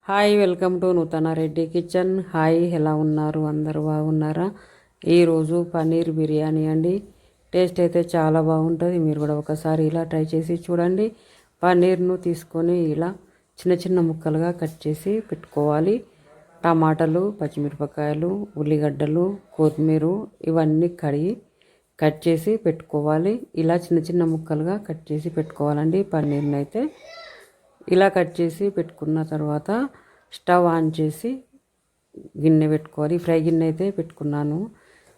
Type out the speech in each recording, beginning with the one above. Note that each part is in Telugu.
హాయ్, వెల్కమ్ టు నూతన రెడ్డి కిచెన్. హాయ్, ఎలా ఉన్నారు? అందరూ బాగున్నారా? ఈరోజు పన్నీర్ బిర్యానీ అండి. టేస్ట్ అయితే చాలా బాగుంటుంది. మీరు కూడా ఒకసారి ఇలా ట్రై చేసి చూడండి. పన్నీర్ను తీసుకొని ఇలా చిన్న చిన్న ముక్కలుగా కట్ చేసి పెట్టుకోవాలి. టమాటాలు, పచ్చిమిరపకాయలు, ఉల్లిగడ్డలు, కొత్తిమీర ఇవన్నీ కడిగి కట్ చేసి పెట్టుకోవాలి. ఇలా చిన్న చిన్న ముక్కలుగా కట్ చేసి పెట్టుకోవాలండి. పన్నీర్ని అయితే ఇలా కట్ చేసి పెట్టుకున్న తర్వాత స్టవ్ ఆన్ చేసి గిన్నె పెట్టుకోవాలి. ఫ్రై గిన్నె అయితే పెట్టుకున్నాను.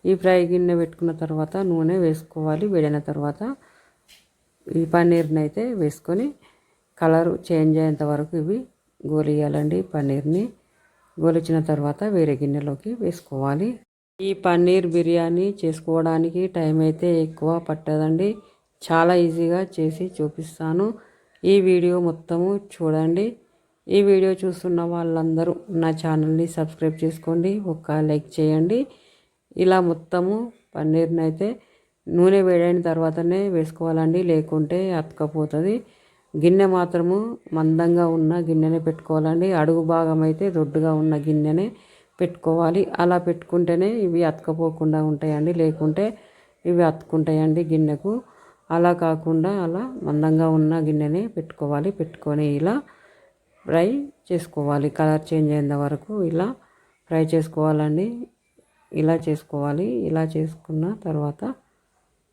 ఈ ఫ్రై గిన్నె పెట్టుకున్న తర్వాత నూనె వేసుకోవాలి. వేడిన తర్వాత ఈ పన్నీర్ని అయితే వేసుకొని కలర్ చేంజ్ అయ్యేంత వరకు ఇవి గోలియాలండి. పన్నీర్ని గోలించిన తర్వాత వేరే గిన్నెలోకి వేసుకోవాలి. ఈ పన్నీర్ బిర్యానీ చేసుకోవడానికి టైం అయితే ఎక్కువ పట్టదండి. చాలా ఈజీగా చేసి చూపిస్తాను. ఈ వీడియో మొత్తము చూడండి. ఈ వీడియో చూస్తున్న వాళ్ళందరూ నా ఛానల్ని సబ్స్క్రైబ్ చేసుకోండి, ఒక లైక్ చేయండి. ఇలా మొత్తము పన్నీర్ని అయితే నూనె వేడైన తర్వాతనే వేసుకోవాలండి, లేకుంటే అతుకపోతుంది. గిన్నె మాత్రము మందంగా ఉన్న గిన్నెనే పెట్టుకోవాలండి. అడుగు భాగం అయితే దొడ్డుగా ఉన్న గిన్నెనే పెట్టుకోవాలి. అలా పెట్టుకుంటేనే ఇవి అతుకపోకుండా ఉంటాయండి, లేకుంటే ఇవి అతుకుంటాయండి గిన్నెకు. అలా కాకుండా అలా మందంగా ఉన్న గిన్నెనే పెట్టుకోవాలి. పెట్టుకొని ఇలా ఫ్రై చేసుకోవాలి. కలర్ చేంజ్ అయ్యేంత వరకు ఇలా ఫ్రై చేసుకోవాలండి. ఇలా చేసుకోవాలి. ఇలా చేసుకున్న తర్వాత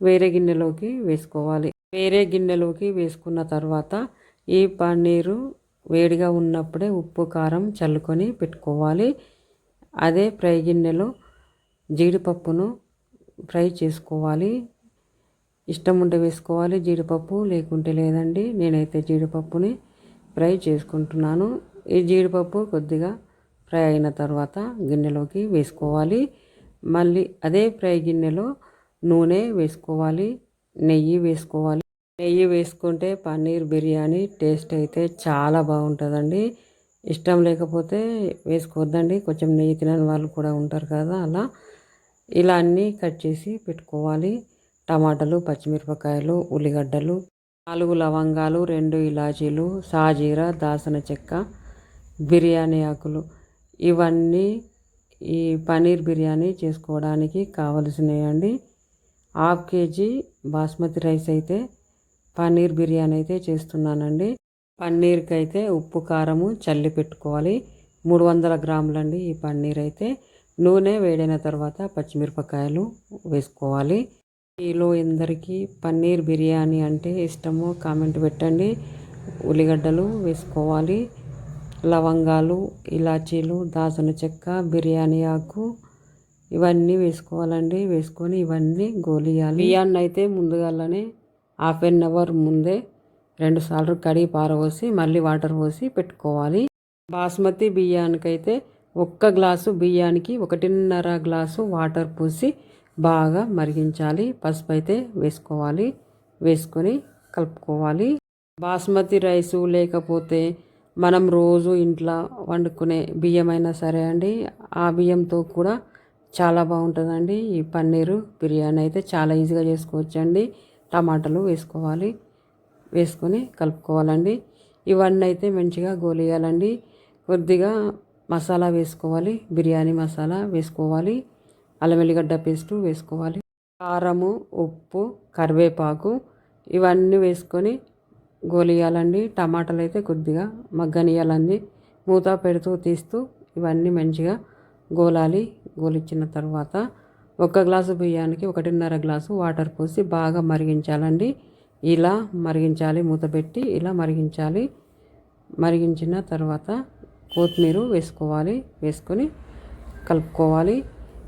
వేరే గిన్నెలోకి వేసుకోవాలి. వేరే గిన్నెలోకి వేసుకున్న తర్వాత ఈ పన్నీరు వేడిగా ఉన్నప్పుడే ఉప్పు కారం చల్లుకొని పెట్టుకోవాలి. అదే ఫ్రై గిన్నెలో జీడిపప్పును ఫ్రై చేసుకోవాలి. ఇష్టం ఉంటే వేసుకోవాలి జీడిపప్పు, లేకుంటే లేదండి. నేనైతే జీడిపప్పుని ఫ్రై చేసుకుంటున్నాను. ఈ జీడిపప్పు కొద్దిగా ఫ్రై అయిన తర్వాత గిన్నెలోకి వేసుకోవాలి. మళ్ళీ అదే ఫ్రై గిన్నెలో నూనె వేసుకోవాలి, నెయ్యి వేసుకోవాలి. నెయ్యి వేసుకుంటే పన్నీర్ బిర్యానీ టేస్ట్ అయితే చాలా బాగుంటుందండి. ఇష్టం లేకపోతే వేసుకోవద్దండి. కొంచెం నెయ్యి తినని వాళ్ళు కూడా ఉంటారు కదా. అలా ఇలా అన్నీ కట్ చేసి పెట్టుకోవాలి. టమాటాలు, పచ్చిమిరపకాయలు, ఉల్లిగడ్డలు, 4 లవంగాలు, 2 ఇలాచీలు, సాజీరా, దాల్చిన చెక్క, బిర్యానీ ఆకులు ఇవన్నీ ఈ పన్నీర్ బిర్యానీ చేసుకోవడానికి కావలసినవి. 1/2 కేజీ బాస్మతి రైస్ అయితే పన్నీర్ బిర్యానీ అయితే చేస్తున్నానండి. పన్నీర్కి అయితే ఉప్పు కారము చల్లి పెట్టుకోవాలి. 300 గ్రాములండి ఈ పన్నీర్ అయితే. నూనె వేడైన తర్వాత పచ్చిమిరపకాయలు వేసుకోవాలి. మీలో ఎందరికీ పన్నీర్ బిర్యానీ అంటే ఇష్టమో కామెంట్ పెట్టండి. ఉల్లిగడ్డలు వేసుకోవాలి. లవంగాలు, ఇలాచీలు, దాల్చిన చెక్క, బిర్యానీ ఆకు ఇవన్నీ వేసుకోవాలండి. వేసుకొని ఇవన్నీ గోలియాలి. బియ్యాన్ని అయితే ముందుగానే 1/2 అవర్ ముందే 2 సార్లు కడిగి పారబోసి మళ్ళీ వాటర్ పోసి పెట్టుకోవాలి. బాస్మతి బియ్యానికైతే 1 గ్లాసు బియ్యానికి 1.5 గ్లాసు వాటర్ పోసి బాగా మరిగించాలి. పసుపు అయితే వేసుకోవాలి. వేసుకొని కలుపుకోవాలి. బాస్మతి రైసు లేకపోతే మనం రోజు ఇంట్లో వండుకునే బియ్యమైనా సరే అండి, ఆ బియ్యంతో కూడా చాలా బాగుంటుందండి. ఈ పన్నీరు బిర్యానీ అయితే చాలా ఈజీగా చేసుకోవచ్చండి. టమాటాలు వేసుకోవాలి. వేసుకొని కలుపుకోవాలండి. ఇవన్నీ అయితే మంచిగా గోలియాలండి. కొద్దిగా మసాలా వేసుకోవాలి. బిర్యానీ మసాలా వేసుకోవాలి. అల్లం వెల్లిగడ్డ పేస్టు వేసుకోవాలి. కారము, ఉప్పు, కరివేపాకు ఇవన్నీ వేసుకొని గోలియాలండి. టమాటాలు అయితే కొద్దిగా మగ్గనియాలండి. మూత పెడుతూ తీస్తూ ఇవన్నీ మంచిగా గోలాలి. గోలించిన తర్వాత 1 గ్లాసు బియ్యానికి 1.5 గ్లాసు వాటర్ పోసి బాగా మరిగించాలండి. ఇలా మరిగించాలి. మూత పెట్టి ఇలా మరిగించాలి. మరిగించిన తర్వాత కొత్తిమీర వేసుకోవాలి. వేసుకొని కలుపుకోవాలి.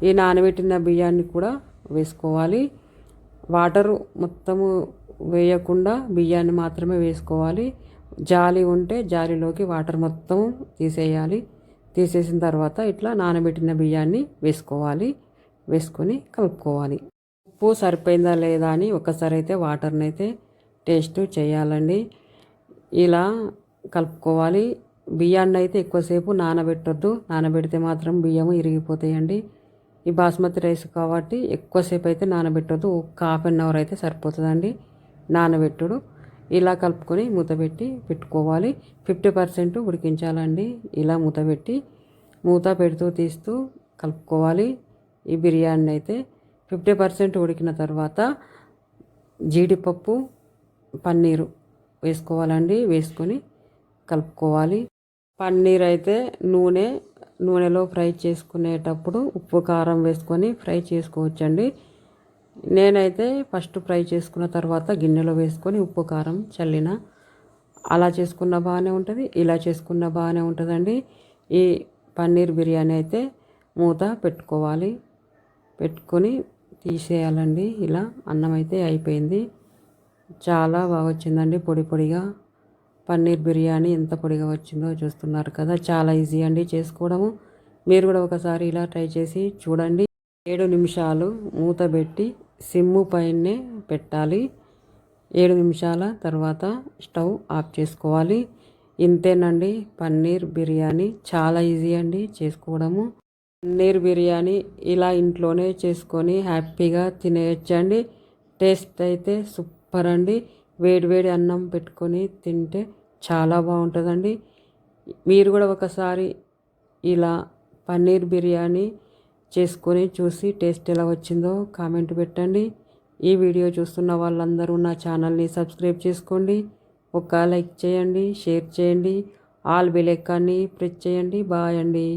ఈ నానబెట్టిన బియ్యాన్ని కూడా వేసుకోవాలి. వాటరు మొత్తము వేయకుండా బియ్యాన్ని మాత్రమే వేసుకోవాలి. జాలి ఉంటే జాలిలోకి వాటర్ మొత్తం తీసేయాలి. తీసేసిన తర్వాత ఇట్లా నానబెట్టిన బియ్యాన్ని వేసుకోవాలి. వేసుకొని కలుపుకోవాలి. ఉప్పు సరిపోయిందా లేదా అని ఒకసారి అయితే వాటర్ని అయితే టేస్ట్ చేయాలండి. ఇలా కలుపుకోవాలి. బియ్యాన్ని అయితే ఎక్కువసేపు నానబెట్టొద్దు. నానబెడితే మాత్రం బియ్యము ఇరిగిపోతాయండి. ఈ బాస్మతి రైస్ కాబట్టి ఎక్కువసేపు అయితే నానబెట్టొద్దు. ఒక 1/2 అవర్ అయితే సరిపోతుందండి నానబెట్టుడు. ఇలా కలుపుకొని మూత పెట్టి పెట్టుకోవాలి. 50% ఉడికించాలండి. ఇలా మూత పెడుతూ తీస్తూ కలుపుకోవాలి. ఈ బిర్యానీ అయితే 50% ఉడికిన తర్వాత జీడిపప్పు పన్నీరు వేసుకోవాలండి. వేసుకొని కలుపుకోవాలి. పన్నీర్ అయితే నూనెలో ఫ్రై చేసుకునేటప్పుడు ఉప్పు కారం వేసుకొని ఫ్రై చేసుకోవచ్చండి. నేనైతే ఫస్ట్ ఫ్రై చేసుకున్న తర్వాత గిన్నెలో వేసుకొని ఉప్పు కారం చల్లిన. అలా చేసుకున్న బాగానే ఉంటుంది, ఇలా చేసుకున్న బాగానే ఉంటుందండి. ఈ పన్నీర్ బిర్యానీ అయితే మూత పెట్టుకోవాలి. పెట్టుకొని తీసేయాలండి. ఇలా అన్నం అయితే అయిపోయింది. చాలా బాగా వచ్చిందండి, పొడి పొడిగా. పన్నీర్ బిర్యానీ ఎంత పొడిగా వచ్చిందో చూస్తున్నారు కదా. చాలా ఈజీ అండి చేసుకోవడము. మీరు కూడా ఒకసారి ఇలా ట్రై చేసి చూడండి. 7 నిమిషాలు మూత పెట్టి సిమ్ము పైనే పెట్టాలి. 7 నిమిషాల తర్వాత స్టవ్ ఆఫ్ చేసుకోవాలి. ఇంతేనండి పన్నీర్ బిర్యానీ. చాలా ఈజీ అండి చేసుకోవడము. పన్నీర్ బిర్యానీ ఇలా ఇంట్లోనే చేసుకొని హ్యాపీగా తినేయచ్చండి. టేస్ట్ అయితే సూపర్ అండి. వేడి అన్నం పెట్టుకొని తింటే చాలా బాగుంటుందండి. మీరు కూడా ఒకసారి ఇలా పన్నీర్ బిర్యానీ చేసుకొని చూసి టేస్ట్ ఎలా వచ్చిందో కామెంట్ పెట్టండి. ఈ వీడియో చూస్తున్న వాళ్ళందరూ నా ఛానల్ని సబ్స్క్రైబ్ చేసుకోండి. ఒక లైక్ చేయండి, షేర్ చేయండి, ఆల్ బెల్ ఐకాన్ని ప్రెస్ చేయండి. బాయ్ అండి.